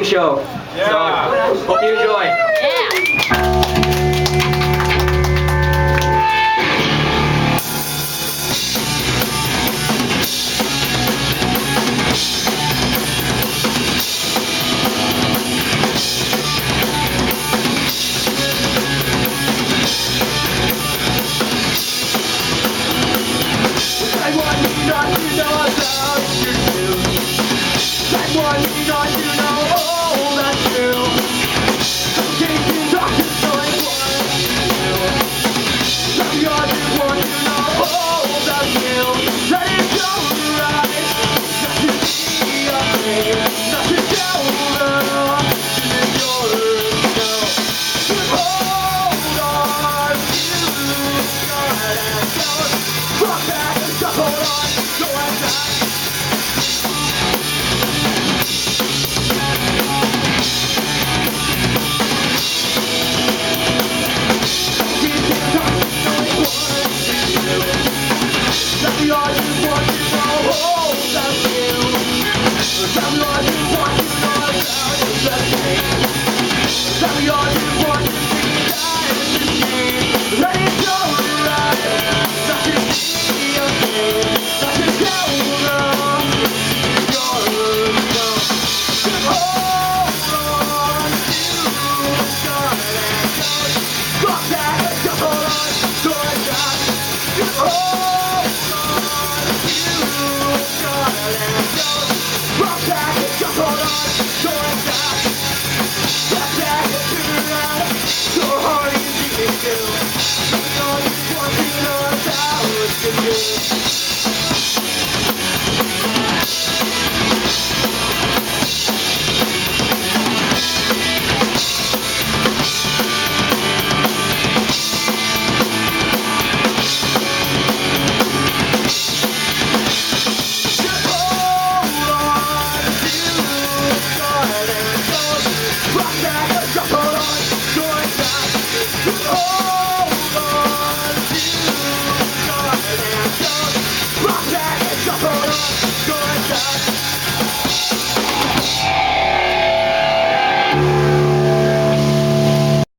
amazing show. Yeah. So, hope you enjoy. Yeah. I want you not to know about your news. I want you not to know all that's true. Take you doctors knowing what to do. Some of you just want to know all about you. Let it go right. Not to be afraid. Not to tell them. It's yours now. Hold on to God and don't rock back. Just hold on. Go outside. Oh